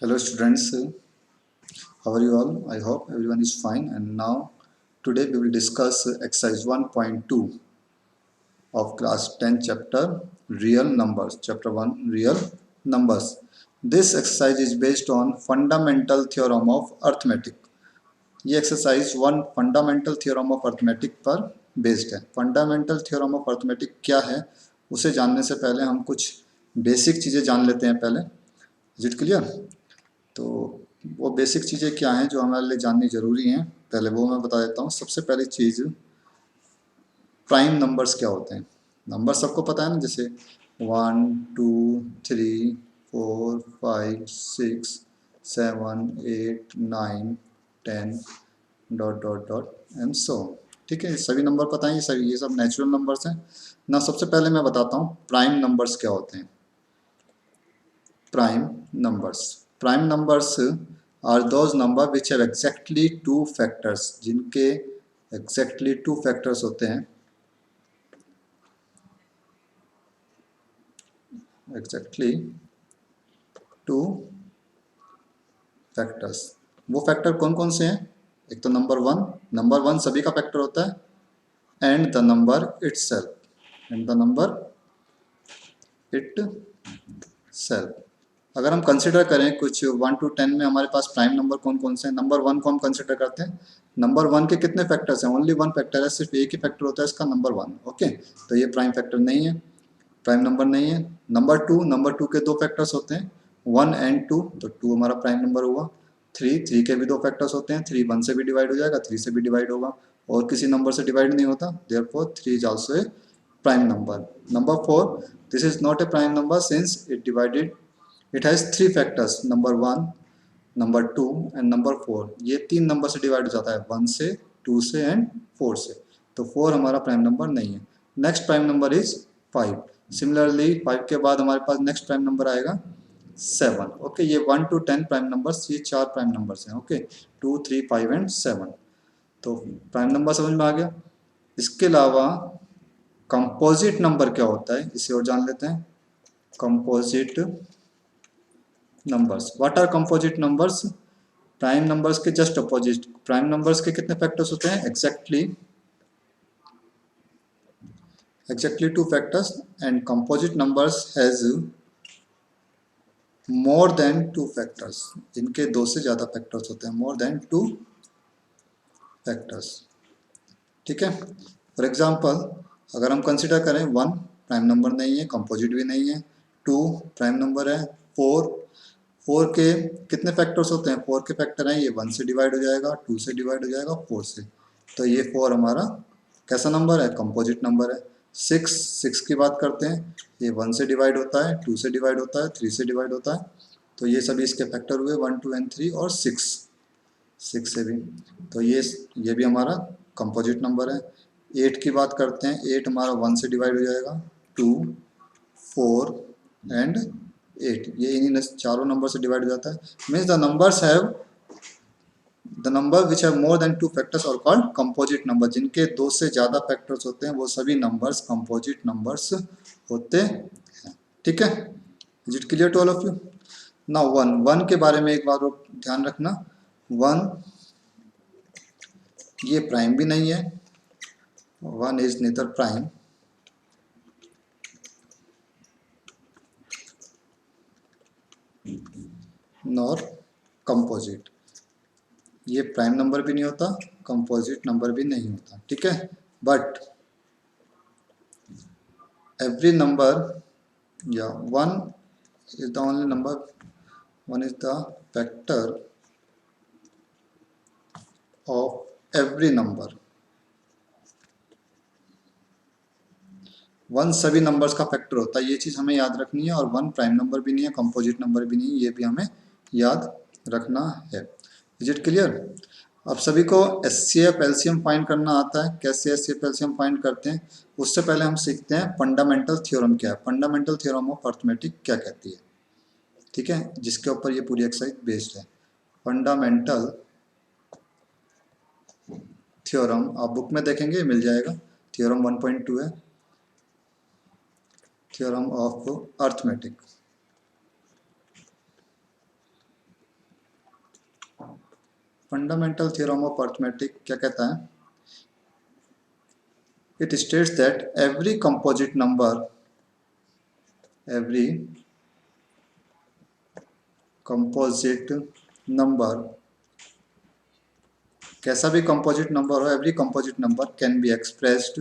Hello students, how are you all? I hope everyone is fine. And now today we will discuss exercise 1.2 of class 10 chapter real numbers. Chapter 1 real numbers. This exercise is based on fundamental theorem of arithmetic. ये exercise one fundamental theorem of arithmetic पर based है। Fundamental theorem of arithmetic क्या है उसे जानने से पहले हम कुछ बेसिक चीज़ें जान लेते हैं पहले। Is it clear? तो वो बेसिक चीज़ें क्या हैं जो हमारे लिए जाननी ज़रूरी हैं, पहले वो मैं बता देता हूँ। सबसे पहली चीज़, प्राइम नंबर्स क्या होते हैं। नंबर सबको पता है ना, जैसे 1 2 3 4 5 6 7 8 9 10 dot dot dot and so. ठीक है, सभी नंबर पता है, ये सब नेचुरल नंबर्स हैं ना। सबसे पहले मैं बताता हूँ प्राइम नंबर्स क्या होते हैं। Prime numbers are those number which have exactly two factors, जिनके एग्जैक्टली टू फैक्टर्स होते हैं। एग्जैक्टली टू फैक्टर्स, वो फैक्टर कौन कौन से हैं? एक तो नंबर वन सभी का फैक्टर होता है, and the number it self. अगर हम कंसिडर करें कुछ 1 to 10 में हमारे पास प्राइम नंबर कौन कौन से हैं। नंबर वन को हम कंसिडर करते हैं। नंबर वन के कितने फैक्टर्स हैं? ओनली वन फैक्टर है, सिर्फ एक ही फैक्टर होता है इसका, नंबर वन। ओके, तो ये प्राइम फैक्टर नहीं है, प्राइम नंबर नहीं है। नंबर टू के दो फैक्टर्स होते हैं, 1 and 2, तो 2 हमारा प्राइम नंबर हुआ। थ्री के भी दो फैक्टर्स होते हैं, 3 1 से भी डिवाइड हो जाएगा, 3 से भी डिवाइड होगा, और किसी नंबर से डिवाइड नहीं होता, therefore 3 is also a prime number. Number 4, this is not a prime number since it has 3 factors, number 1, number 2 and number 4। ये 3 नंबर से डिवाइड हो जाता है, 1 से, 2 से एंड 4 से, तो 4 हमारा प्राइम नंबर नहीं है। Next prime number is 5। Similarly 5 के बाद हमारे पास नेक्स्ट प्राइम नंबर आएगा 7। ओके, ये 1 to 10 प्राइम नंबर्स, ये 4 प्राइम नंबर्स हैं। ओके, 2 3 5 एंड 7, तो प्राइम नंबर समझ में आ गया। इसके अलावा कंपोजिट नंबर क्या होता है, इसे और जान लेते हैं। Composite numbers, what are composite numbers? Prime numbers के जस्ट अपोजिट। प्राइम नंबर्स के कितने फैक्टर्स होते हैं? Exactly two factors, and composite numbers has more than two factors, इनके दो से ज़्यादा फैक्टर्स होते हैं, मोर देन टू फैक्टर्स। ठीक है, फॉर एग्जांपल अगर हम कंसिडर करें 1 प्राइम नंबर नहीं है, कंपोजिट भी नहीं है। 2 प्राइम नंबर है। 4 के कितने फैक्टर्स होते हैं? 4 के फैक्टर हैं, ये 1 से डिवाइड हो जाएगा, 2 से डिवाइड हो जाएगा, 4 से, तो ये 4 हमारा कैसा नंबर है? कंपोजिट नंबर है। 6 की बात करते हैं, ये 1 से डिवाइड होता है, 2 से डिवाइड होता है, 3 से डिवाइड होता है, तो ये सभी इसके फैक्टर हुए, 1 2 एंड 3, और 6 से भी, तो ये भी हमारा कंपोजिट नंबर है। 8 की बात करते हैं, 8 हमारा 1 से डिवाइड हो जाएगा, 2 4 एंड 8, ये इन्हीं चारों नंबर से डिवाइड हो जाता है। Means the number which have more than two factors और कॉल्ड कंपोजिट नंबर, जिनके दो से ज़्यादा फैक्टर्स होते हैं वो सभी नंबर्स कंपोजिट नंबर्स होते हैं। ठीक है, is it clear to all of you? Now one के बारे में एक बार और ध्यान रखना। 1 ये प्राइम भी नहीं है, 1 is neither prime nor composite, ये प्राइम नंबर भी नहीं होता, कंपोजिट नंबर भी नहीं होता। ठीक है, बट एवरी नंबर या 1 is the only number, 1 is the factor of every number। 1 सभी नंबर्स का फैक्टर होता है, ये चीज़ हमें याद रखनी है। और 1 प्राइम नंबर भी नहीं है, कंपोजिट नंबर भी नहीं है, ये भी हमें याद रखना है। Is it clear? अब सभी को एचसीएफ एलसीएम फाइंड करना आता है। कैसे एचसीएफ एलसीएम फाइंड करते हैं, उससे पहले हम सीखते हैं फंडामेंटल थ्योरम क्या है, फंडामेंटल थ्योरम ऑफ अर्थमेटिक क्या कहती है। ठीक है, जिसके ऊपर ये पूरी एक्सरसाइज बेस्ड है। फंडामेंटल थ्योरम आप बुक में देखेंगे, मिल जाएगा। थ्योरम 1.2 है, theorem of arithmetic. Fundamental theorem of arithmetic क्या कहता है? It states that every composite number, कैसा भी कंपोजिट नंबर हो, every composite number can be expressed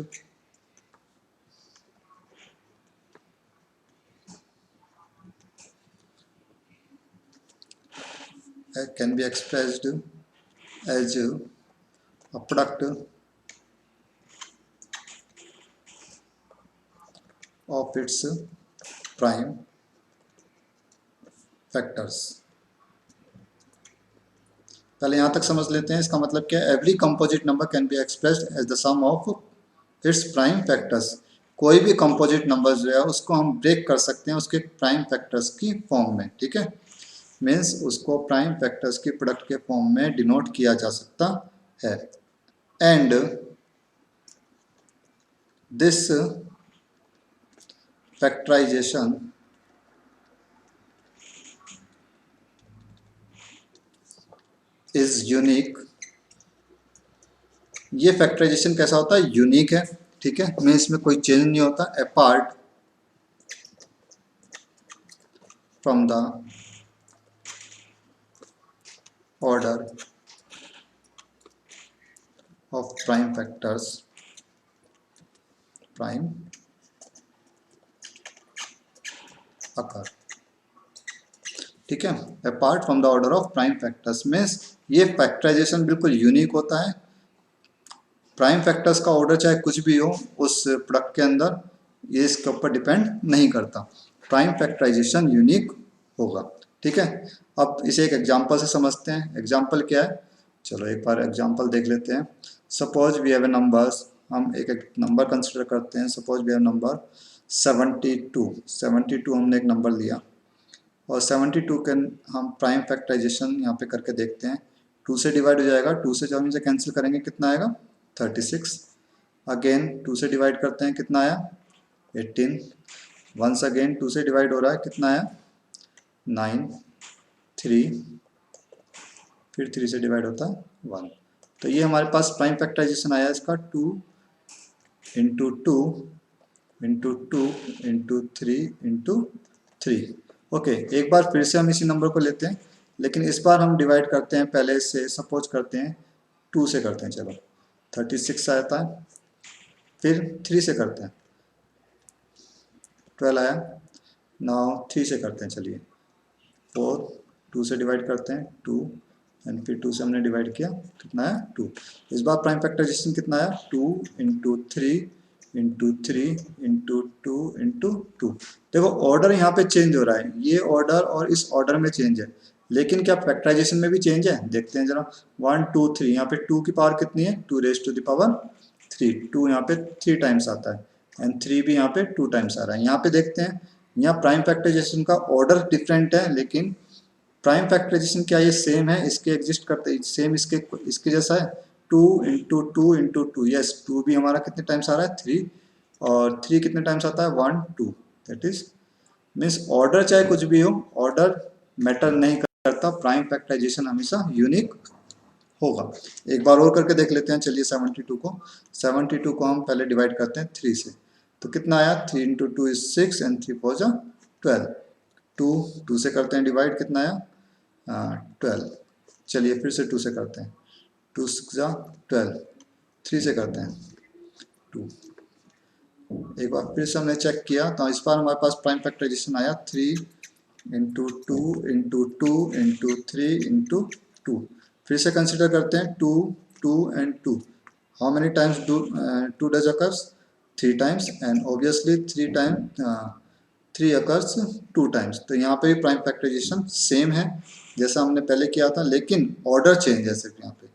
as a product of its prime factors। पहले यहाँ तक समझ लेते हैं, इसका मतलब क्या है? Every composite number can be expressed as the sum of its prime factors. कोई भी कंपोजिट नंबर जो है उसको हम ब्रेक कर सकते हैं उसके प्राइम फैक्टर्स की फॉर्म में, ठीक है। मीन्स उसको प्राइम फैक्टर्स की प्रोडक्ट के फॉर्म में डिनोट किया जा सकता है। And this factorization is unique. ये फैक्टराइजेशन कैसा होता है? यूनिक है, ठीक है। मीन्स इसमें कोई चेंज नहीं होता। Apart from the order of prime factors, prime occur, ठीक है। Apart from the order of prime factors means ये फैक्टराइजेशन बिल्कुल यूनिक होता है। प्राइम फैक्टर्स का ऑर्डर चाहे कुछ भी हो उस प्रोडक्ट के अंदर, ये इसके ऊपर डिपेंड नहीं करता। प्राइम फैक्टराइजेशन यूनिक होगा, ठीक है। अब इसे एक एग्जांपल से समझते हैं। एग्जांपल क्या है? चलो एक बार एग्जांपल देख लेते हैं। Suppose we have a numbers, हम एक नंबर कंसिडर करते हैं। सपोज वी हैव नंबर 72 हमने एक नंबर लिया और 72 के हम प्राइम फैक्टराइजेशन यहाँ पे करके देखते हैं। 2 से डिवाइड हो जाएगा, 2 से जब हम इसे कैंसिल करेंगे कितना आएगा? 36। अगेन 2 से डिवाइड करते हैं, कितना आया? 18। वंस अगेन 2 से डिवाइड हो रहा है, कितना आया? 9। 3, फिर 3 से डिवाइड होता है 1। तो ये हमारे पास प्राइम फैक्टराइजेशन आया इसका 2 into 2 into 2 into 3 into 3। Okay, एक बार फिर से हम इसी नंबर को लेते हैं, लेकिन इस बार हम डिवाइड करते हैं पहले से, सपोज करते हैं 2 से करते हैं। चलो 36 आता है, फिर 3 से करते हैं 12 आया। नाउ 3 से करते हैं, चलिए 4, 2 से डिवाइड करते हैं 2 एंड फिर 2 से हमने डिवाइड किया, कितना आया? 2। इस बार प्राइम फैक्टराइजेशन कितना आया? 2 इंटू 3 इंटू 3 इंटू 2 इंटू 2। देखो ऑर्डर यहाँ पे चेंज हो रहा है, ये ऑर्डर और इस ऑर्डर में चेंज है, लेकिन क्या फैक्टराइजेशन में भी चेंज है? देखते हैं जरा। 1 2 3, यहाँ पे 2 की पावर कितनी है? 2 रेज टू द पावर 3। 2 यहाँ पे 3 टाइम्स आता है एंड 3 भी यहाँ पे 2 टाइम्स आ रहा है। यहाँ पे देखते हैं, यहाँ प्राइम फैक्टराइजेशन का ऑर्डर डिफरेंट है, लेकिन प्राइम फैक्टराइजेशन क्या ये सेम है? इसके एग्जिस्ट करते सेम इसके जैसा है। 2 इंटू 2 इंटू 2, यस 2 भी हमारा कितने टाइम्स आ रहा है? 3। और 3 कितने टाइम्स आता है? 1 2। दैट इज मीन्स ऑर्डर चाहे कुछ भी हो, ऑर्डर मैटर नहीं करता, प्राइम फैक्टराइजेशन हमेशा यूनिक होगा। एक बार और करके देख लेते हैं। चलिए 72 को हम पहले डिवाइड करते हैं 3 से, तो कितना आया? 3 इंटू 2 इज 6 एंड 3 4 जा 12। 2 से करते हैं डिवाइड, कितना आया? 12। चलिए फिर से 2 से करते हैं, 2 6 जा 12। 3 से करते हैं 2। एक बार फिर से हमने चेक किया, तो इस बार हमारे पास प्राइम फैक्टराइजेशन आया 3 इंटू 2 इंटू 2 इंटू 3 इंटू 2। फिर से कंसिडर करते हैं 2 2 and 2। How many times 2 does occurs? 3 times and obviously 3 occurs 2 times. तो यहाँ पे भी प्राइम फैक्टराइजेशन सेम है जैसा हमने पहले किया था, लेकिन ऑर्डर चेंज है। सिर्फ यहाँ पे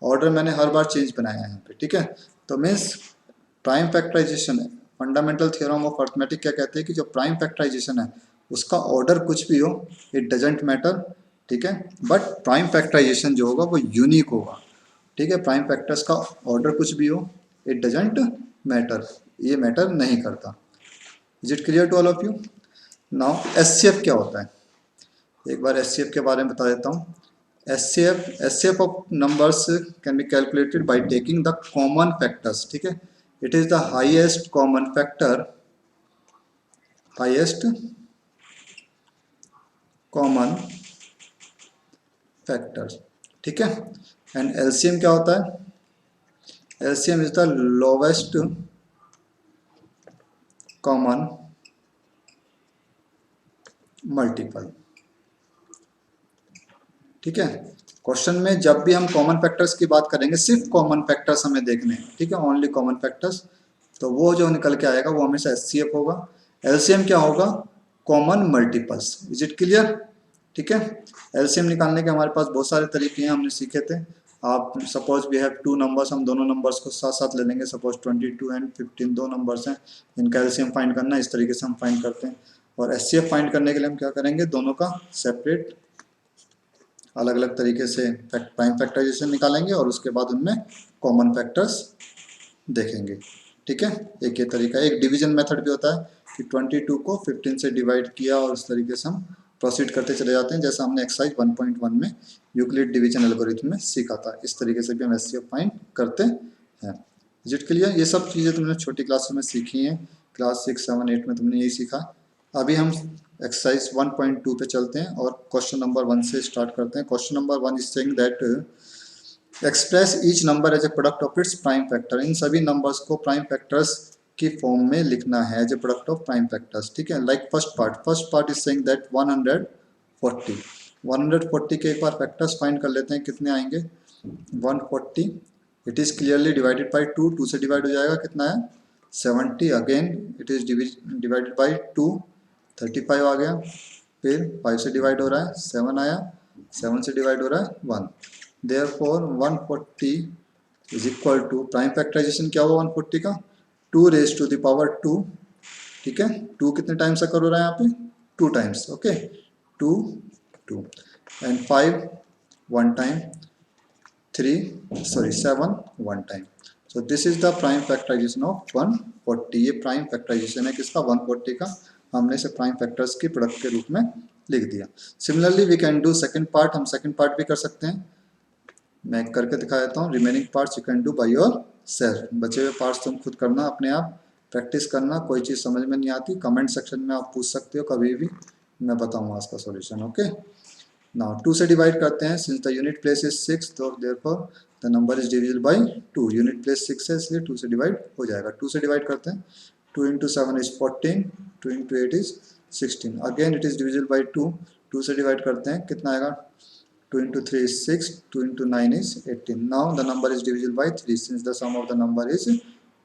ऑर्डर मैंने हर बार चेंज बनाया है यहाँ पे, ठीक है। तो मीन्स प्राइम फैक्टराइजेशन है, फंडामेंटल थ्योरम ऑफ अर्थमेटिक क्या कहते हैं कि जो प्राइम फैक्टराइजेशन है उसका ऑर्डर कुछ भी हो, इट डजेंट मैटर, ठीक है। बट प्राइम फैक्टराइजेशन जो होगा वो यूनिक होगा, ठीक है। प्राइम फैक्टर्स का ऑर्डर कुछ भी हो, इट डजेंट मैटर, ये मैटर नहीं करता। Is it clear to all of you? Now HCF क्या होता है? एक बार एचसीएफ के बारे में बता देता हूँ। HCF of numbers can be calculated by taking the common factors, ठीक है। It is the highest common factor, highest common factor, ठीक है। एंड एलसीएम क्या होता है? LCM is the lowest common multiple, ठीक है। क्वेश्चन में जब भी हम कॉमन फैक्टर्स की बात करेंगे, सिर्फ कॉमन फैक्टर्स हमें देखने हैं, ठीक है, ओनली कॉमन फैक्टर्स, तो वो जो निकल के आएगा वो हमेशा एचसीएफ होगा। एलसीएम क्या होगा? Common multiples. Is it clear? ठीक है। एलसीएम निकालने के हमारे पास बहुत सारे तरीके हैं, हमने सीखे थे। आप suppose we have two numbers, हम दोनों नंबर्स को साथ साथ ले लेंगे। सपोज 22 एंड 15 दो नंबर्स हैं, इनका एलसीएम फाइंड करना है, इस तरीके से हम फाइंड करते हैं। और एचसीएफ फाइंड करने के लिए हम क्या करेंगे? दोनों का सेपरेट अलग अलग तरीके से प्राइम फैक्टराइजेशन निकालेंगे और उसके बाद उनमें कॉमन फैक्टर्स देखेंगे, ठीक है। एक ये तरीका, एक डिवीजन मेथड भी होता है कि 22 को 15 से डिवाइड किया और उस तरीके से हम प्रोसीड करते चले जाते हैं, जैसा हमने एक्सरसाइज 1.1 में यूक्लिड डिवीजन एल्गोरिथम में सीखा था। इस तरीके से भी हम एचसीएफ फाइंड करते हैं। Is it clear? ये सब चीज़ें तुमने छोटी क्लासों में सीखी हैं, क्लास 6, 7, 8 में तुमने यही सीखा। अभी हम एक्सरसाइज 1.2 पे चलते हैं और क्वेश्चन नंबर 1 से स्टार्ट करते हैं। Question number 1 is saying that express each number as a product of its prime factor. इन सभी नंबर्स को प्राइम फैक्टर्स की फॉर्म में लिखना है as a product of prime factors, ठीक है। Like first part is saying that 140 के एक बार फैक्टर्स फाइंड कर लेते हैं, कितने आएंगे? 140, it is clearly divided by 2 से डिवाइड हो जाएगा, कितना है? 70। Again it is divided by 2, 35 आ गया। फिर 5 से डिवाइड हो रहा है, 7 आया। 7 से डिवाइड हो रहा है 1। Therefore 140 is equal to, prime factorization क्या हुआ 140 का? 2 रेज टू द पावर 2, ठीक है। 2 कितने टाइम्स अकर हो रहा है यहाँ पे? 2 times, okay. 2 2 and 5 1 time, 7 1 time. So this is the prime factorization of 140। ये प्राइम फैक्टराइजेशन है किसका? 140 का। हमने इसे प्राइम फैक्टर्स की प्रोडक्ट के रूप में लिख दिया। Similarly we can do second part, हम सेकंड पार्ट भी कर सकते हैं। मैं करके दिखा देता हूँ। Remaining parts you can do by yourself. बचे हुए पार्ट्स तुम खुद करना, अपने आप प्रैक्टिस करना। कोई चीज़ समझ में नहीं आती कमेंट सेक्शन में आप पूछ सकते हो कभी भी, मैं बताऊँगा इसका सॉल्यूशन, ओके। नाउ 2 से डिवाइड करते हैं, since the unit place is 6, तो therefore the number is divisible by 2। Unit place 6 है इसलिए 2 से डिवाइड हो जाएगा। 2 से डिवाइड करते हैं, 2 into 7 is 14, 2 into 8 is 16। Again it is divisible by 2। 2 से डिवाइड करते हैं, कितना आएगा? 2 into 3 is 6, 2 into 9 is 18. Now the number is divisible by 3 since the sum of the number is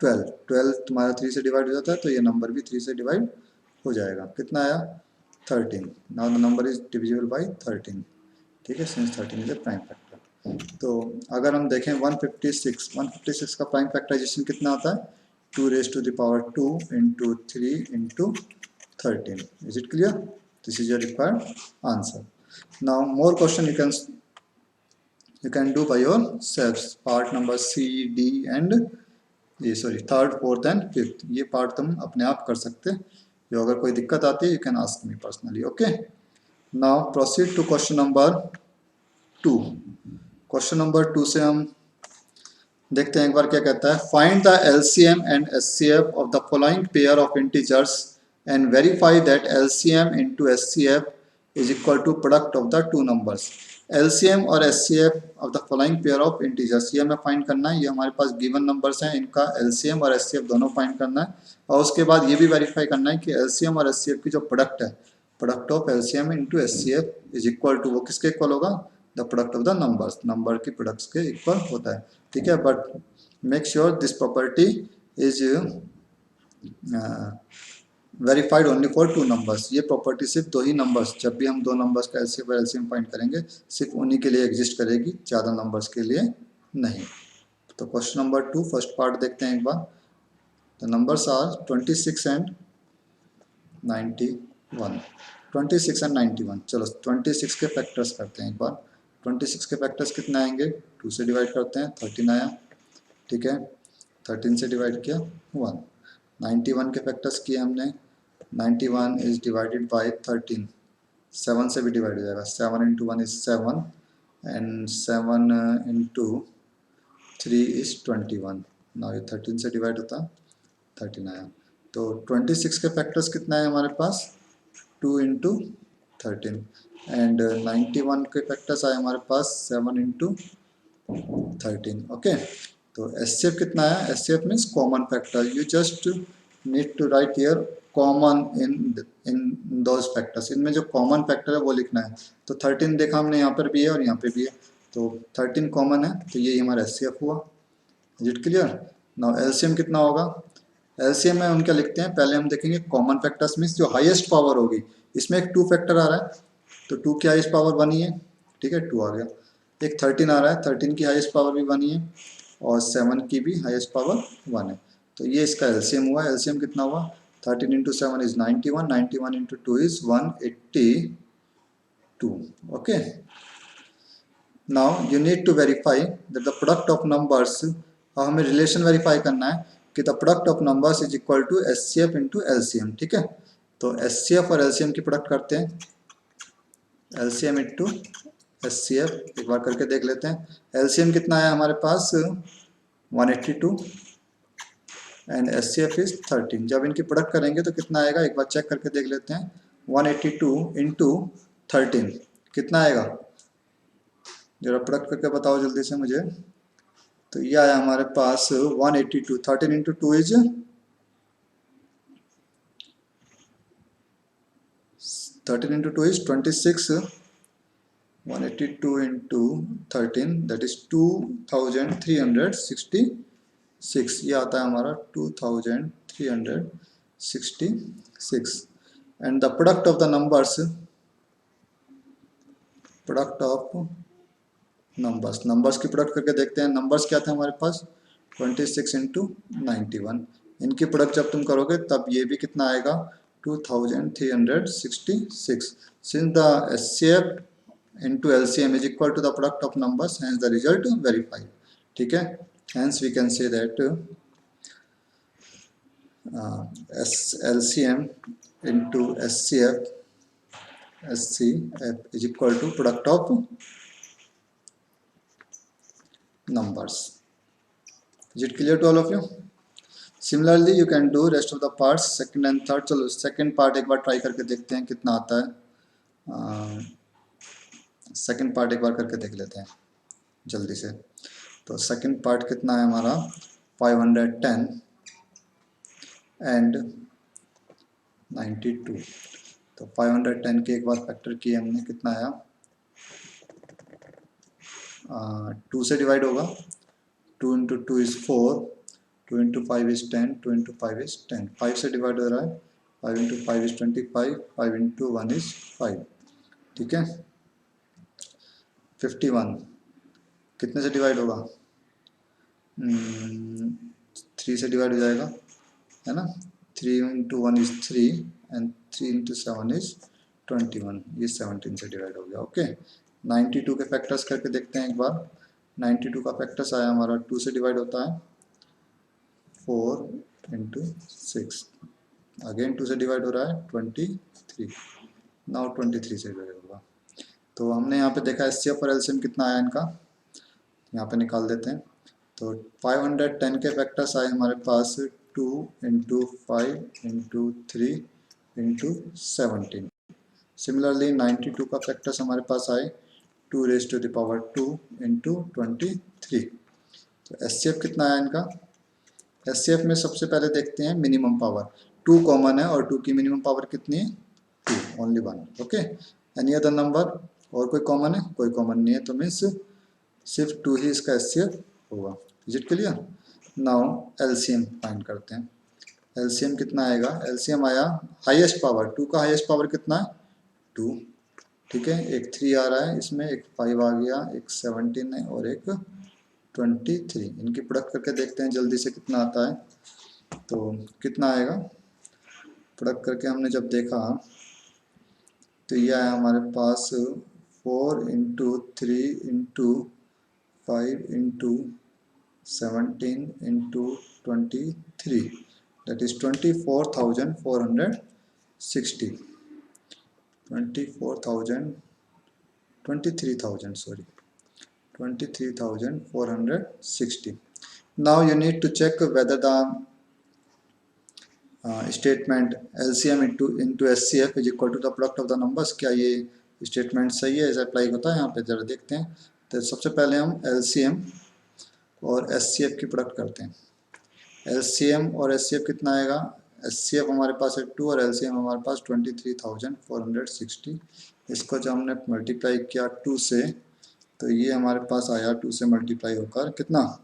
12. 12 तुम्हारा 3 से डिवाइड हो जाता है तो ये नंबर भी 3 से डिवाइड हो जाएगा। कितना आया? 13. Now the number is divisible by 13, ठीक है, since 13 is a prime factor। तो अगर हम देखें 156 का प्राइम फैक्टराइजेशन कितना आता है? 2 raised to the power 2 into 3 into 13. Is it clear? This is your required answer. Now more question you can do by yourselves. Part number C, D and third, fourth and fifth, ये part तुम अपने आप कर सकते हैं। जो अगर कोई दिक्कत आती है you can ask me personally, okay? Now proceed to question number 2। Question number 2 से हम देखते हैं एक बार क्या कहता है। Find the LCM and HCF of the following pair of integers and verify that LCM into HCF is equal to product of the two numbers. LCM और HCF of the following pair of integers, ये हमें find करना है। ये हमारे पास given numbers हैं, इनका LCM और एचसीएफ दोनों फाइंड करना है। और उसके बाद ये भी वेरीफाई करना है कि एलसीएम और एचसीएफ की जो प्रोडक्ट है, product of LCM into HCF is equal to, वो किसके इक्वल होगा? The product of the numbers, number की प्रोडक्ट्स के इक्वल होता है, ठीक है। But make sure this property is verified only for 2 numbers. ये प्रॉपर्टी सिर्फ 2 ही नंबर्स, जब भी हम 2 नंबर्स का एलसीएम और एलसीएम फाइंड करेंगे सिर्फ उन्हीं के लिए एग्जिस्ट करेगी, ज़्यादा नंबर्स के लिए नहीं। तो क्वेश्चन नंबर 2 फर्स्ट पार्ट देखते हैं एक बार। The numbers are 26 and 91। 26 and 91, चलो 26 के फैक्टर्स करते हैं एक बार। 26 के फैक्टर्स कितने आएंगे? 2 से डिवाइड करते हैं, 13 आया, ठीक है। 13 से डिवाइड किया 1। 91 के फैक्टर्स किए हमने, 91 इज डिवाइडेड बाय 13, 7 से भी डिवाइड हो जाएगा। 7 into 1 is 7 and 7 into 3 is 21. Now ये 13 से डिवाइड होता 13 आया। तो 26 के फैक्टर्स कितना है हमारे पास 2 इंटू 13 एंड 91 के फैक्टर्स आए हमारे पास 7 इंटू 13। ओके, तो एचसीएफ कितना है, HCF means common factor, you just need to write here common in those factors, इनमें जो कॉमन फैक्टर है वो लिखना है। तो 13 देखा हमने यहाँ पर भी है और यहाँ पे भी है, तो 13 कॉमन है, तो ये हमारा एचसीएफ हुआ। Is it clear? Now LCM कितना होगा, एलसीएम में हम क्या लिखते हैं, पहले हम देखेंगे कॉमन फैक्टर्स मीन्स जो हाईएस्ट पावर होगी, इसमें एक 2 फैक्टर आ रहा है, तो 2 की हाईएस्ट पावर 1 ही है, ठीक है 2 आ गया। एक 13 आ रहा है, 13 की हाईएस्ट पावर भी 1 ही है और 7 की भी हाईएस्ट पावर 1 है, तो ये इसका एलसीएम हुआ। एलसीएम कितना हुआ, 13 into 7 is 91, 91 into 2 is 182। Okay, now you need to verify that the product of numbers, हमें रिलेशन वेरीफाई करना है कि the product of numbers is equal to HCF into LCM. ठीक है, तो एचसीएफ और एलसीएम की प्रोडक्ट करते हैं, एलसीएम इंटू एचसीएफ एक बार करके देख लेते हैं। एलसीएम कितना है हमारे पास 182 एंड एचसीएफ इज 13। जब इनकी प्रोडक्ट करेंगे तो कितना आएगा, एक बार चेक करके देख लेते हैं। 182 इंटू 13 कितना आएगा, जरा प्रोडक्ट करके बताओ जल्दी से मुझे। तो ये आया हमारे पास 182, 13 into 2 is 13 into 2 is 26, 182 into 13 that is 2366, ये आता है हमारा 2366 and the product of the numbers, product of numbers, numbers की प्रोडक्ट करके देखते हैं। नंबर्स क्या थे हमारे पास 26 इंटू 91, इनकी प्रोडक्ट जब तुम करोगे तब ये भी कितना आएगा 2366। Since the SCF into LCM is equal to the product of numbers, hence the result verified. ठीक है, hence we can say that LCM into SCF is equal to product of numbers. Is it clear to all of you? Similarly you can do rest of the parts, second and third। चलो second part एक बार try करके देखते हैं कितना आता है। Second part एक बार करके देख लेते हैं जल्दी से। तो सेकंड पार्ट कितना है हमारा 510 एंड 92। तो 510 के एक बार फैक्टर किए हमने, कितना आया 2 से डिवाइड होगा, 2 into 2 is 4, 2 into 5 is 10, 2 into 5 is 10, 5 से डिवाइड हो रहा है, 5 इंटू 5 इज 25, 5 इंटू 1 इज 5। ठीक है, 51 कितने से डिवाइड होगा 3 से डिवाइड हो जाएगा, है ना। 3 into 1 is 3 and 3 into 7 is 21, ये 17 से डिवाइड हो गया। ओके, 92 के फैक्टर्स करके देखते हैं एक बार। 92 का फैक्टर्स आया हमारा 2 से डिवाइड होता है, 4 इंटू 6, अगेन 2 से डिवाइड हो रहा है 23, नाउ 23 से डिवाइड होगा। तो हमने यहाँ पे देखा एचसीएफ और एलसीएम कितना आया इनका, यहाँ पे निकाल देते हैं। तो 510 के फैक्टर्स आए हमारे पास 2 इंटू 5 इंटू 3 इंटू 17। सिमिलरली 92 का फैक्टर्स हमारे पास आए 2 raise to the power 2 into 23। तो एचसीएफ कितना आया इनका, एचसीएफ में सबसे पहले देखते हैं मिनिमम पावर, 2 कॉमन है और 2 की मिनिमम पावर कितनी है 2, only 1। Okay, any other number, और कोई कॉमन है, कोई कॉमन नहीं है, तो मीन्स सिर्फ 2 ही इसका एचसीएफ होगा। Is it clear? Now LCM find करते हैं। एलसीएम कितना आएगा, एलसीएम आया हाईएस्ट पावर, 2 का हाईएस्ट पावर कितना है 2। ठीक है, एक 3 आ रहा है इसमें, एक 5 आ गया, एक 17 है और एक 23। इनकी प्रोडक्ट करके देखते हैं जल्दी से कितना आता है। तो कितना आएगा, प्रोडक्ट करके हमने जब देखा तो यह है हमारे पास 4 into 3 into 5 into 17 into 23, that is 24,460, 23,000 sorry 23,460. Now you need to check whether the statement LCM into SCF is equal to the product of the numbers. क्या ये स्टेटमेंट सही है, इसे अप्लाई होता है यहाँ पे, जरा देखते हैं। तो सबसे पहले हम LCM और SCF की प्रोडक्ट करते हैं। LCM और SCF कितना आएगा? SCF हमारे पास है 2 और LCM हमारे पास 23,460। इसको जब हमने मल्टीप्लाई किया 2 से, तो ये हमारे पास आया 2 से मल्टीप्लाई होकर कितना,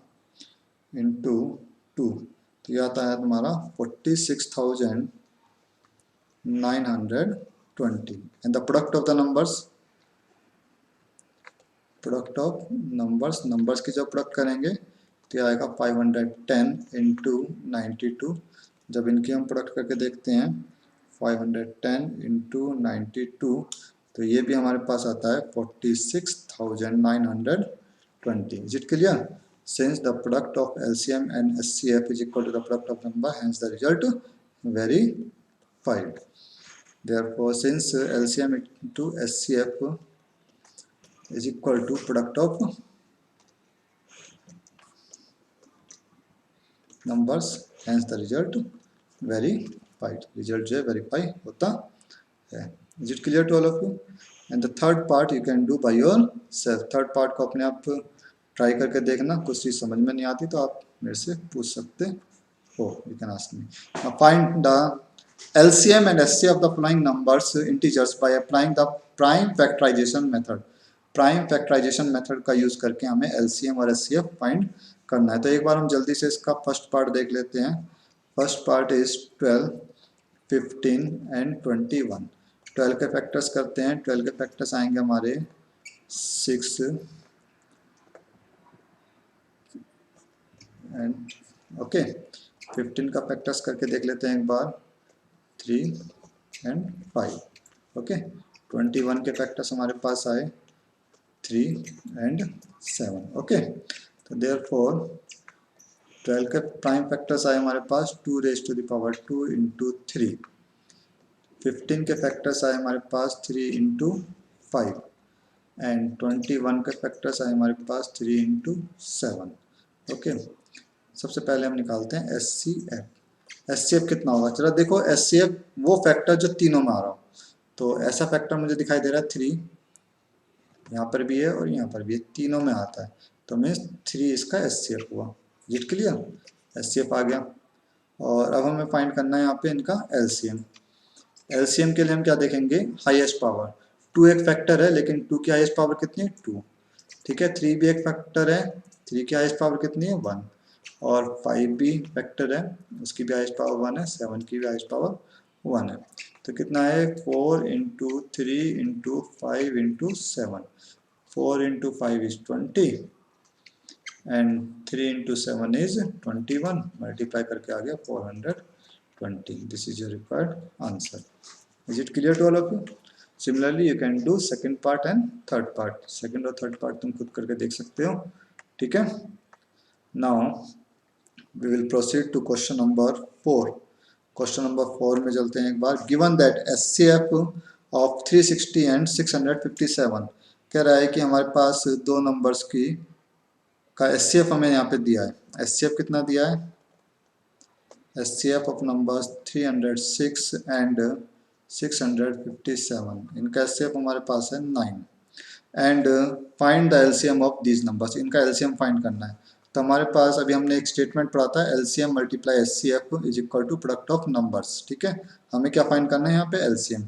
इंटू 2, तो ये आता है तुम्हारा 46,920। And the product of the numbers, numbers की जब प्रोडक्ट करेंगे तो ये आएगा 510 इंटू 92। जब इनकी हम प्रोडक्ट करके देखते हैं 510 इंटू 92, तो ये भी हमारे पास आता है 46,920। Is it clear? Since the product of LCM and SCF is equal to the product of number, hence the result verified. Therefore, since LCM into SCF is equal to product of numbers, hence the result verified. Result जो है verify होता है. Is it clear to all of you? And the third part you can do by yourself. Third part को अपने आप try करके देखना, कुछ चीज़ समझ में नहीं आती तो आप मेरे से पूछ सकते हो, you can ask me. Find the LCM and SCF of the following numbers integers by applying the prime factorization method. Prime factorization method का यूज करके हमें LCM और SCF फाइंड करना है। तो एक बार हम जल्दी से इसका फर्स्ट पार्ट देख लेते हैं। First part is 12, 15 and 21। 12 के फैक्टर्स करते हैं। 12 के फैक्टर्स आएंगे हमारे 6 एंड ओके। 15 का फैक्टर्स करके देख लेते हैं एक बार, 3 एंड 5 ओके। 21 के फैक्टर्स हमारे पास आए 3 एंड 7 ओके। तो देयरफॉर 12 के प्राइम फैक्टर्स आए हमारे पास 2 raise to the power 2 into 3। 15 के फैक्टर्स आए हमारे पास 3 इंटू 5 एंड 21 के फैक्टर्स आए हमारे पास 3 इंटू 7 ओके। सबसे पहले हम निकालते हैं SCF। SCF कितना होगा? चलो देखो, SCF वो फैक्टर जो तीनों में आ रहा हो, तो ऐसा फैक्टर मुझे दिखाई दे रहा है 3, यहाँ पर भी है और यहाँ पर भी है, तीनों में आता है, तो मीन्स 3 इसका SCF हुआ। It clear? SCF आ गया। और अब हमें फाइंड करना है यहाँ पे इनका LCM। LCM के लिए हम क्या देखेंगे? Highest power. 2 एक फैक्टर है, लेकिन 2 की हाईएस्ट पावर कितनी है? 2। ठीक है। 3 भी एक फैक्टर है, 3 की हाईएस्ट पावर कितनी है? 1। और 5 भी फैक्टर है, उसकी भी हाईएस्ट पावर 1 है। 7 की भी हाईएस्ट पावर 1 है। तो कितना है? 4 into 3 into 5 into 7। 4 into 5 is 20 and 3 into 7 is 21। Multiply करके आ गया 420। This is your required answer. Is it clear to all of you? Similarly you can do second part and third part. Second और third part तुम खुद करके देख सकते हो। ठीक है। Now we will proceed to question number 4. Question number 4 में चलते हैं एक बार। Given that SCF of 360 and 657, कह रहा है कि हमारे पास दो नंबर्स की का SCF हमें यहाँ पे दिया है। SCF कितना दिया है? SCF of numbers 306 and 657, इनका SCF हमारे पास है 9 and find the LCM of these numbers. इनका LCM फाइंड करना है। तो हमारे पास अभी हमने एक स्टेटमेंट पढ़ा था, LCM multiply SCF is equal to product of numbers. ठीक है। हमें क्या फाइंड करना है यहाँ पे? LCM।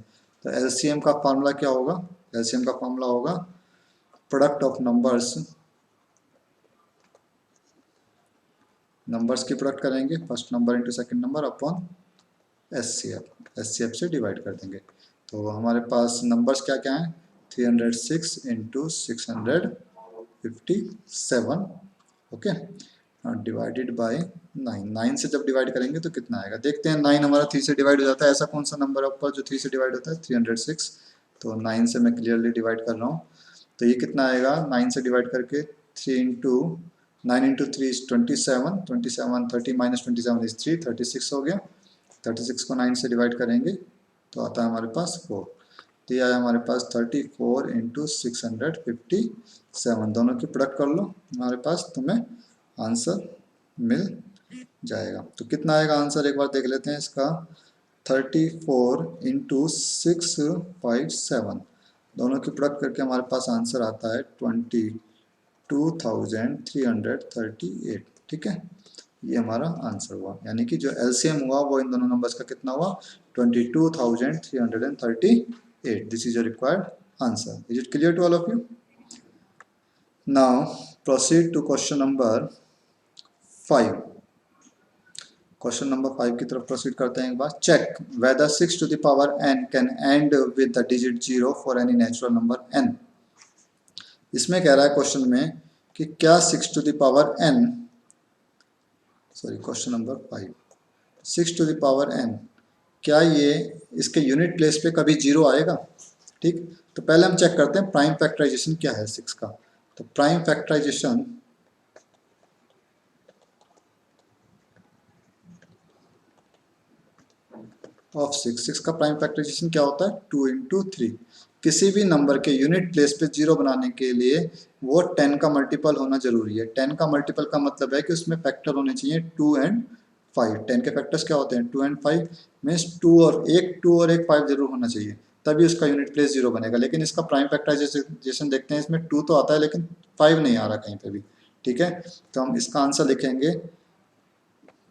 तो LCM का फार्मूला क्या होगा? LCM का फार्मूला होगा प्रोडक्ट ऑफ नंबर्स, नंबर्स की प्रोडक्ट करेंगे, first number into second number upon SCF। SCF से डिवाइड कर देंगे। तो हमारे पास नंबर्स क्या क्या हैं? 306 इंटू 657 ओके, डिवाइडेड बाय 9। 9 से जब डिवाइड करेंगे तो कितना आएगा? देखते हैं। 9 हमारा 3 से डिवाइड हो जाता है। ऐसा कौन सा नंबर है ऊपर जो 3 से डिवाइड होता है? 306। तो 9 से मैं क्लियरली डिवाइड कर रहा हूँ। तो ये कितना आएगा? 9 से डिवाइड करके 3 into 9 into 3 is 27। 27 30 minus 27 is 3, 36 हो गया। 36 को 9 से डिवाइड करेंगे तो आता है हमारे पास 4। तो ये आया हमारे पास 34 इंटू 657, दोनों की प्रोडक्ट कर लो, हमारे पास तुम्हें आंसर मिल जाएगा। तो कितना आएगा आंसर एक बार देख लेते हैं इसका। 34 इंटू 657, दोनों की प्रोडक्ट करके हमारे पास आंसर आता है 22,338। ठीक है, ये हमारा आंसर हुआ, यानी कि जो एलसीएम हुआ वो इन दोनों नंबर्स का कितना हुआ 22,338। This is your required answer. Is it clear to all of you? Now proceed to question number 5। Question number 5 की तरफ प्रोसीड करते हैं एक बार। Check whether 6 to the power n can end with the digit 0 for any natural number n। इसमें कह रहा है क्वेश्चन में कि क्या 6 to the power n, sorry question number 5, 6 to the power n, क्या ये इसके यूनिट प्लेस पे कभी 0 आएगा? ठीक, तो पहले हम चेक करते हैं प्राइम फैक्टराइजेशन क्या है 6 का। तो प्राइम फैक्टराइजेशन ऑफ 6 का प्राइम फैक्टराइजेशन क्या होता है 2 इंटू 3। किसी भी नंबर के यूनिट प्लेस पे 0 बनाने के लिए वो 10 का मल्टीपल होना जरूरी है। 10 का मल्टीपल का मतलब है कि उसमें फैक्टर होने चाहिए 2 एंड 5। 10 के फैक्टर्स क्या होते हैं 2 एंड 5, मीन्स 2 और एक 5 जरूर होना चाहिए, तभी उसका यूनिट प्लेस 0 बनेगा। लेकिन इसका प्राइम फैक्टराइजेशन देखते हैं, इसमें 2 तो आता है लेकिन 5 नहीं आ रहा कहीं पे भी। ठीक है, तो हम इसका आंसर लिखेंगे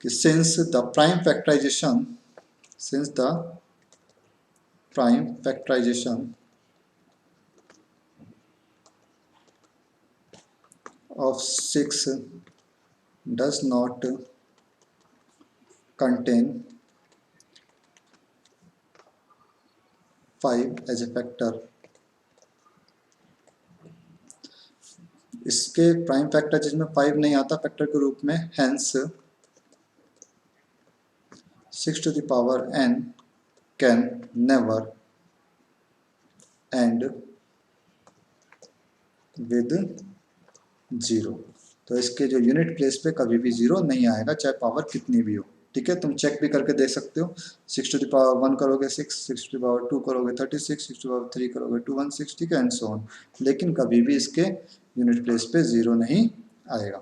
कि since the prime factorization of 6 does not contain 5 as a factor, इसके प्राइम फैक्टर जिसमें 5 नहीं आता फैक्टर के रूप में, hence 6 to the power n can never end with 0। तो इसके जो यूनिट प्लेस पे कभी भी 0 नहीं आएगा, चाहे पावर कितनी भी हो। ठीक है, तुम चेक भी करके देख सकते हो। 6 टू द पावर 1 करोगे 6, 6 टू द पावर 2 करोगे 36, 6 टू द पावर 3 करोगे 216, ठीक है, एंड सो ऑन। लेकिन कभी भी इसके यूनिट प्लेस पे 0 नहीं आएगा।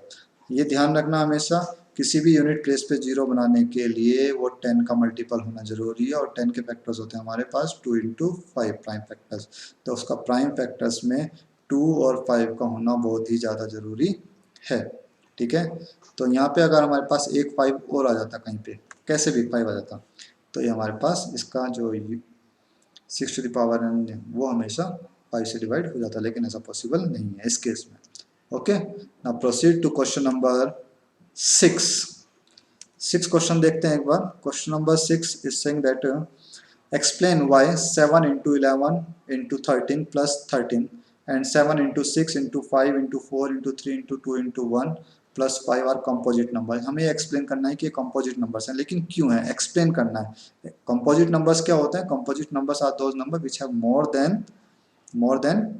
ये ध्यान रखना हमेशा, किसी भी यूनिट प्लेस पे 0 बनाने के लिए वो 10 का मल्टीपल होना जरूरी है, और 10 के फैक्टर्स होते हैं हमारे पास 2 इंटू 5 प्राइम फैक्टर्स। तो उसका प्राइम फैक्टर्स में 2 और 5 का होना बहुत ही ज़्यादा ज़रूरी है। ठीक है, तो यहाँ पे अगर हमारे पास एक 5 और आ जाता कहीं पे, कैसे भी 5 आ जाता, तो ये हमारे पास इसका जो 6 टू द पावर n वो हमेशा 5 से डिवाइड हो जाता, लेकिन ऐसा पॉसिबल नहीं है इस केस में। Okay, now proceed to question number 6 question देखते हैं एक बार। Question number 6 is saying that explain why 7 into 11 into 13 plus 13 and 7 into 6 into 5 into 4 into 3 into 2 into 1 plus 5 are composite number. हमें एक्सप्लेन करना है कि ये कंपोजिट नंबर्स हैं, लेकिन क्यों है एक्सप्लेन करना है। कंपोजिट नंबर्स क्या होते हैं? Composite numbers are those number which have more than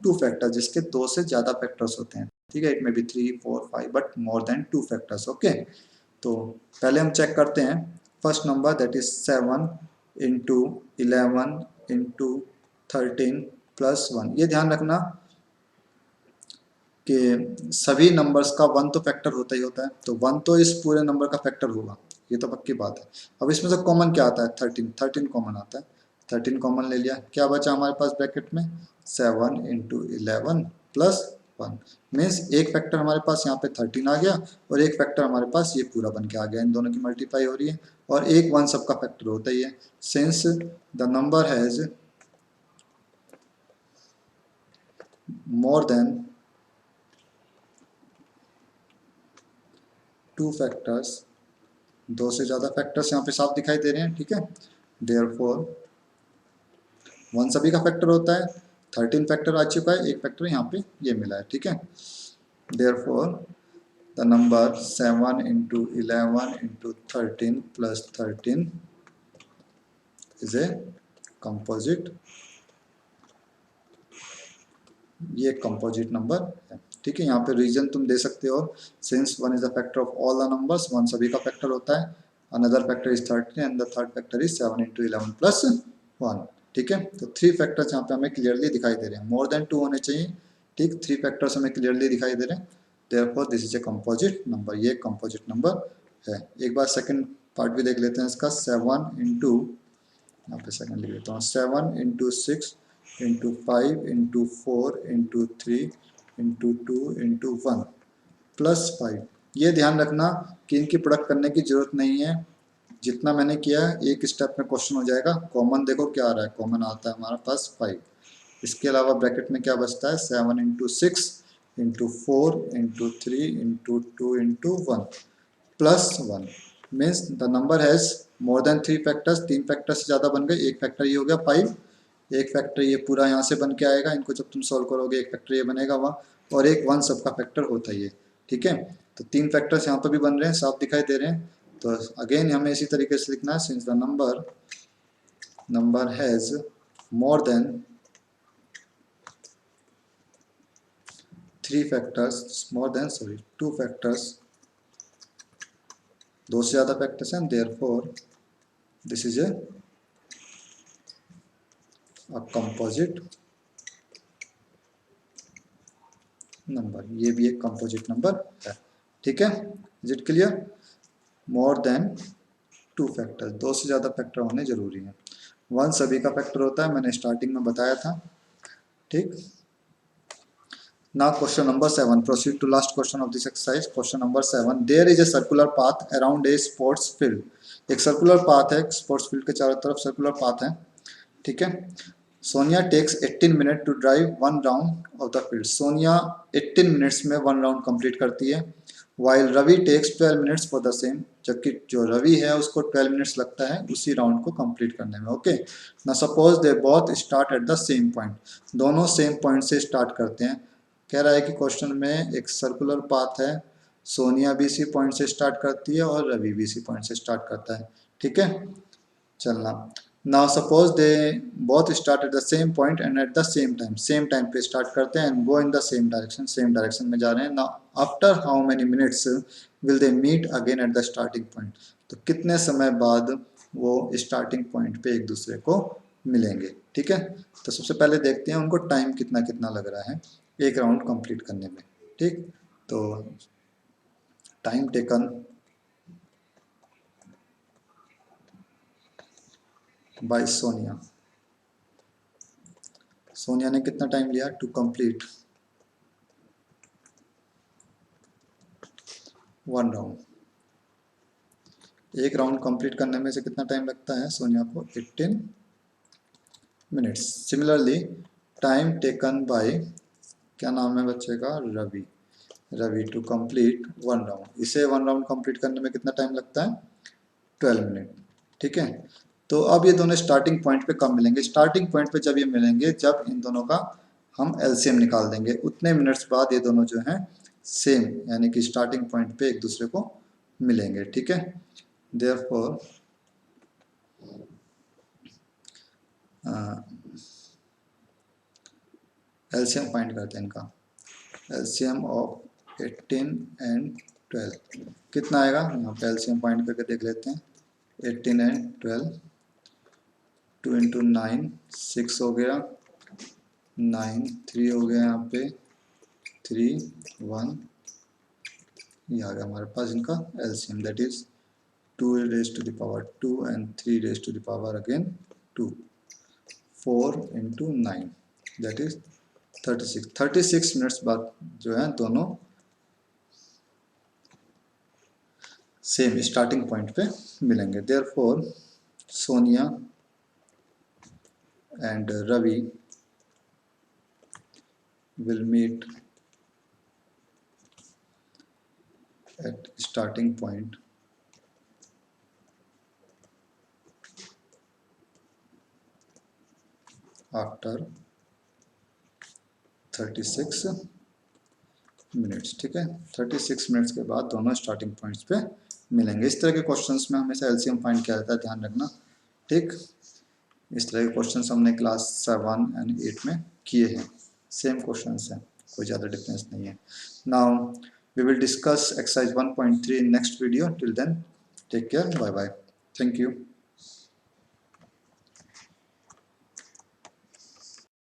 2 factors, जिसके 2 से ज़्यादा फैक्टर्स होते हैं। ठीक है, it may be 3 4 5 but more than 2 factors. Okay, तो पहले हम चेक करते हैं first number that is 7 into 11 into 13 plus 1। ये ध्यान रखना कि सभी नंबर्स का 1 तो फैक्टर होता ही होता है, तो 1 तो इस पूरे नंबर का फैक्टर होगा, ये तो पक्की बात है। अब इसमें से कॉमन क्या आता है 13 कॉमन आता है, 13 कॉमन ले लिया, क्या बचा हमारे पास ब्रैकेट में 7 इंटू 11 प्लस 1, मीन्स एक फैक्टर हमारे पास यहाँ पे 13 आ गया, और एक फैक्टर हमारे पास ये पूरा बन के आ गया। इन दोनों की मल्टीप्लाई हो रही है, और एक 1 सबका फैक्टर होता ही है। Since the number has more than 2 factors, 2 से ज़्यादा फैक्टर्स यहाँ पे साफ दिखाई दे रहे हैं। ठीक है, देयरफॉर 1 सभी का फैक्टर होता है, 13 फैक्टर आ चुका है, एक फैक्टर यहाँ पे ये मिला है। ठीक है, therefore the number 7 into 11 into 13 plus 13 is a composite, ये कंपोजिट नंबर है। ठीक है, यहाँ पे रीजन तुम दे सकते हो, since 1 is the factor of all the numbers, 1 सभी का फैक्टर होता है, another factor is 13 and the third factor is 7 into 11 plus 1। ठीक है। तो 3 फैक्टर्स यहाँ पे हमें क्लियरली दिखाई दे रहे हैं, मोर देन 2 होने चाहिए, ठीक। 3 फैक्टर्स हमें क्लियरली दिखाई दे रहे हैं, therefore this is a composite number, ये कंपोजिट नंबर है। एक बार सेकंड पार्ट भी देख लेते हैं इसका। 7 इंटू, यहाँ पे सेकंड लिख लेता हूँ, 7 into 6 into 5 into 4 into 3 into 2 into 1 plus 5। ये ध्यान रखना कि इनकी प्रोडक्ट करने की जरूरत नहीं है, जितना मैंने किया है एक स्टेप में क्वेश्चन हो जाएगा। कॉमन देखो क्या आ रहा है, कॉमन आता है हमारे पास 5। इसके अलावा ब्रैकेट में क्या बचता है, 7 into 6 into 4 into 3 into 2 into 1 plus 1। Means the number has more then 3 factors, 3 factor से ज़्यादा बन गए। एक फैक्टर ये हो गया 5, एक फैक्टर ये पूरा यहाँ से बन के आएगा, इनको जब तुम सॉल्व करोगे एक फैक्टर ये बनेगा वहाँ, और एक 1 सबका फैक्टर होता ही है, ठीक है। तो 3 फैक्टर्स यहाँ पर भी बन रहे हैं, साफ दिखाई दे रहे हैं। तो अगेन हमें इसी तरीके से लिखना है, since the number has more then 3 factors, more than 2 factors, 2 से ज़्यादा फैक्टर्स हैं, therefore this is a composite number, ये भी एक कंपोजिट नंबर है, ठीक है। Is it clear? More than 2 factor, 2 से ज़्यादा फैक्टर होने जरूरी है। 1 सभी का फैक्टर होता है, मैंने स्टार्टिंग में बताया था, ठीक। Now question number 7, proceed to last question of this exercise. Question number 7, there is a circular path around a sports field. एक सर्कुलर पाथ है, स्पोर्ट्स फील्ड के चारों तरफ सर्कुलर पाथ है, ठीक है। Sonia takes 18 minute to drive 1 round of the field. Sonia 18 minutes में 1 round complete करती है। While Ravi takes 12 minutes for the same, जबकि जो रवि है उसको 12 मिनट्स लगता है उसी राउंड को कंप्लीट करने में, ओके। ना suppose they both start at the same point, दोनों सेम पॉइंट से स्टार्ट करते हैं। कह रहा है कि क्वेश्चन में एक सर्कुलर पाथ है, सोनिया भी इसी पॉइंट से स्टार्ट करती है और रवि भी इसी पॉइंट से स्टार्ट करता है, ठीक है। चलना, now suppose they both start at the same point and at the same time, same time पे स्टार्ट करते हैं and go in the same direction, same direction में जा रहे हैं। Now after how many minutes will they meet again at the starting point, तो कितने समय बाद वो स्टार्टिंग पॉइंट पे एक दूसरे को मिलेंगे, ठीक है। तो सबसे पहले देखते हैं उनको टाइम कितना कितना लग रहा है एक राउंड कंप्लीट करने में, ठीक। तो time taken bye Sonia, Sonia ने कितना टाइम लिया टू कंप्लीट 1 राउंड। एक राउंड कंप्लीट करने में से कितना टाइम लगता है सोनिया को, 18 minutes. Similarly time taken by, क्या नाम है बच्चे का, Ravi, Ravi to complete 1 round, इसे 1 राउंड कंप्लीट करने में कितना टाइम लगता है, 12 मिनट, ठीक है। तो अब ये दोनों स्टार्टिंग पॉइंट पे कब मिलेंगे, स्टार्टिंग पॉइंट पे जब ये मिलेंगे, जब इन दोनों का हम एलसीएम निकाल देंगे, उतने मिनट्स बाद ये दोनों जो हैं सेम, यानी कि स्टार्टिंग पॉइंट पे एक दूसरे को मिलेंगे, ठीक है। देयरफॉर एलसीएम फाइंड करते हैं इनका, एलसीएम ऑफ 18 एंड 12 कितना आएगा, यहाँ पे एलसीएम फाइंड करके देख लेते हैं। 18 एंड 12, 2 इंटू 9 6 हो गया, 9 3 हो गया, यहाँ पे 3 1, ये आ गया हमारे पास इनका LCM, that is 2 raise to the power 2 and 3 raise to the power again 2, 4 into 9 that is 36। 36 minutes बाद जो है दोनों सेम स्टार्टिंग पॉइंट पे मिलेंगे। Therefore Sonia and Ravi will meet at starting point after 36 minutes, ठीक है। 36 मिनट्स के बाद दोनों स्टार्टिंग पॉइंट्स पे मिलेंगे। इस तरह के क्वेश्चंस में हमेशा एलसीएम फाइंड किया जाता है, ध्यान रखना, ठीक। इस तरह के क्वेश्चंस हमने क्लास 7 एंड 8 में किए हैं, सेम क्वेश्चंस हैं, कोई ज़्यादा डिफरेंस नहीं है। Now we will discuss exercise 1.3 in next video. Till then, take care. Bye bye. Thank you.